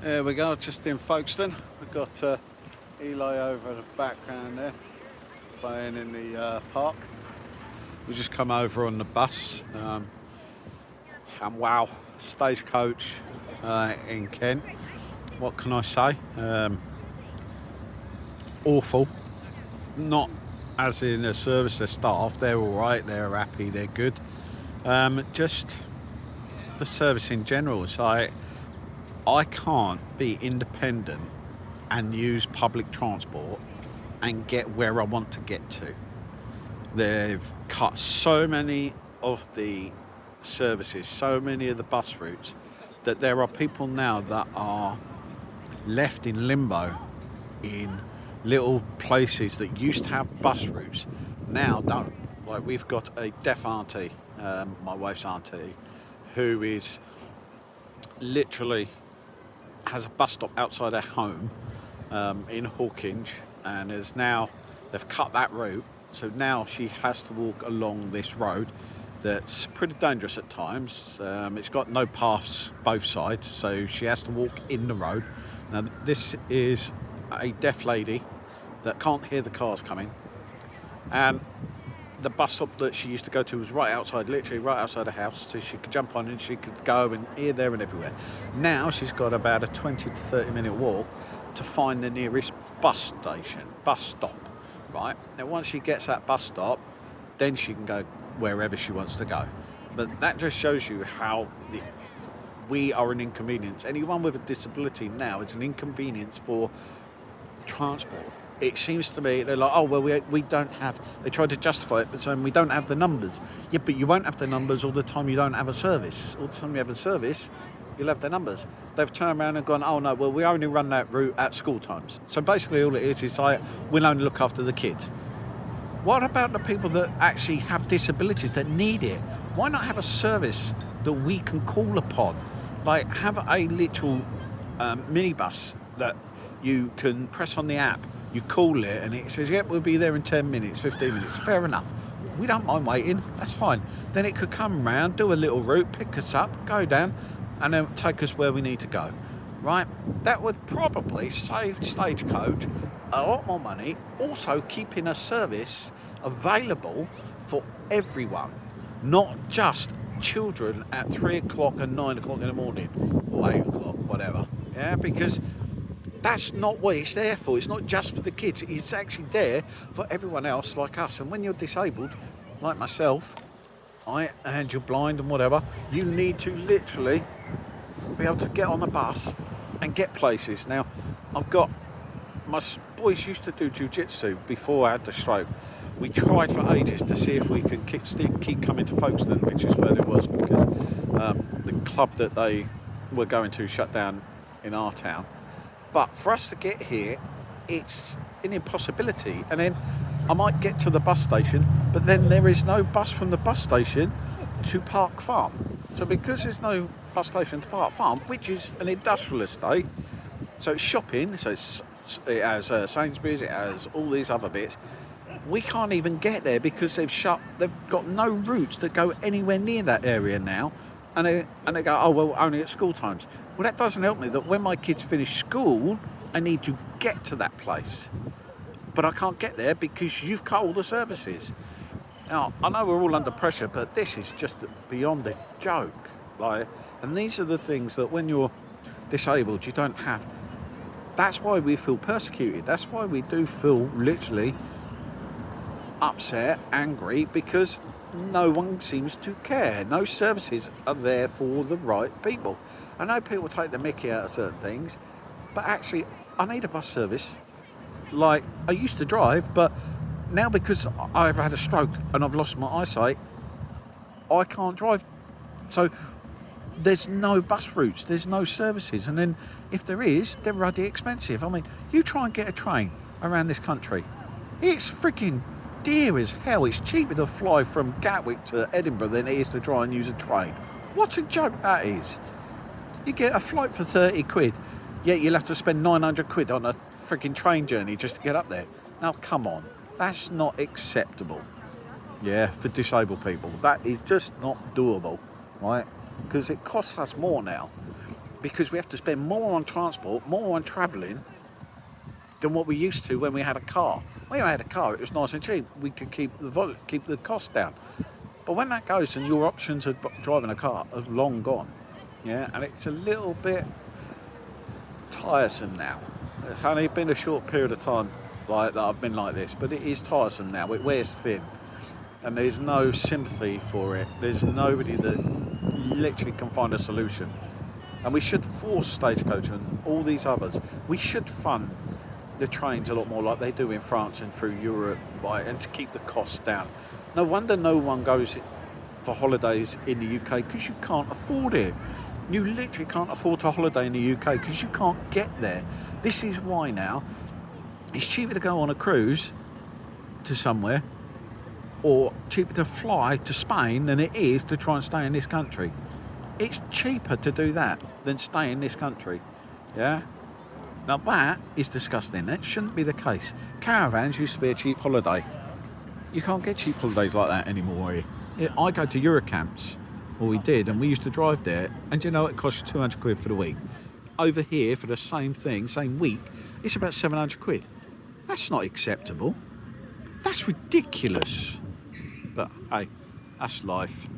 There we go, just in Folkestone. We've got Eli over at the background there, playing in the park. We just come over on the bus, and wow, stagecoach in Kent. What can I say? Awful. Not as in the service, the staff, they're all right, they're happy, they're good. Just the service in general. It's like, I can't be independent and use public transport and get where I want to get to. They've cut so many of the services, so many of the bus routes, that there are people now that are left in limbo in little places that used to have bus routes, now don't. Like, we've got a deaf auntie, my wife's auntie, who is literally has a bus stop outside her home in Hawkinge, and is now, they've cut that route, so now she has to walk along this road that's pretty dangerous at times. It's got no paths both sides, so she has to walk in the road. Now, this is a deaf lady that can't hear the cars coming, and the bus stop that she used to go to was right outside, literally right outside the house, so she could jump on and she could go and here, there and everywhere. Now she's got about a 20 to 30 minute walk to find the nearest bus stop, right? Now once she gets that bus stop, then she can go wherever she wants to go. But that just shows you how we are an inconvenience. Anyone with a disability now is an inconvenience for transport. It seems to me they're like, oh well, we don't have. They try to justify it, but saying we don't have the numbers. Yeah, but you won't have the numbers all the time. You don't have a service. All the time you have a service, you'll have the numbers. They've turned around and gone, oh no, well we only run that route at school times. So basically, all it is like we'll only look after the kids. What about the people that actually have disabilities that need it? Why not have a service that we can call upon? Like, have a literal minibus that you can press on the app. You call it and it says, yep, we'll be there in 10 minutes, 15 minutes. Fair enough. We don't mind waiting. That's fine. Then it could come round, do a little route, pick us up, go down, and then take us where we need to go. Right? That would probably save Stagecoach a lot more money. Also keeping a service available for everyone, not just children at 3 o'clock and 9 o'clock in the morning, or 8 o'clock, whatever. Yeah, because that's not what it's there for. It's not just for the kids. It's actually there for everyone else like us. And when you're disabled, like myself, and you're blind and whatever, you need to literally be able to get on the bus and get places. Now, I've got, my boys used to do jiu-jitsu before I had the stroke. We tried for ages to see if we could keep coming to Folkestone, which is where it was, because the club that they were going to shut down in our town. But for us to get here, it's an impossibility. And then I might get to the bus station, but then there is no bus from the bus station to Park Farm. So because there's no bus station to Park Farm, which is an industrial estate, so it's shopping, so it has Sainsbury's, it has all these other bits, we can't even get there because they've got no routes that go anywhere near that area now. And they go, oh, well, only at school times. Well, that doesn't help me that when my kids finish school, I need to get to that place. But I can't get there because you've cut all the services. Now, I know we're all under pressure, but this is just beyond a joke. Like, and these are the things that when you're disabled, you don't have. That's why we feel persecuted. That's why we do feel literally upset, angry, because no one seems to care. No services are there for the right people. I know people take the mickey out of certain things, but actually I need a bus service. Like, I used to drive, but now because I've had a stroke and I've lost my eyesight, I can't drive. So there's no bus routes, there's no services, and then if there is, they're ruddy expensive. I mean, you try and get a train around this country, it's freaking dear as hell. It's cheaper to fly from Gatwick to Edinburgh than it is to try and use a train. What a joke that is. You get a flight for 30 quid, yet you'll have to spend 900 quid on a freaking train journey just to get up there. Now, come on. That's not acceptable. Yeah, for disabled people. That is just not doable, right? Because it costs us more now. because we have to spend more on transport, more on travelling than what we used to when we had a car. When we had a car, it was nice and cheap. We could keep the cost down. But when that goes and your options of driving a car have long gone, yeah, and it's a little bit tiresome now. It's only been a short period of time like that I've been like this, but it is tiresome now. It wears thin, and there's no sympathy for it. There's nobody that literally can find a solution. And we should force Stagecoach and all these others. We should fund the trains a lot more like they do in France and through Europe, right, and to keep the costs down. No wonder no one goes for holidays in the UK, because you can't afford it. You literally can't afford to holiday in the UK because you can't get there. This is why now it's cheaper to go on a cruise to somewhere, or cheaper to fly to Spain than it is to try and stay in this country. It's cheaper to do that than stay in this country. Yeah? Now that is disgusting. That shouldn't be the case. Caravans used to be a cheap holiday. You can't get cheap holidays like that anymore. I go to Eurocamps, or we did, and we used to drive there, and you know it costs 200 quid for the week. Over here, for the same thing, same week, it's about 700 quid. That's not acceptable. That's ridiculous. But hey, that's life.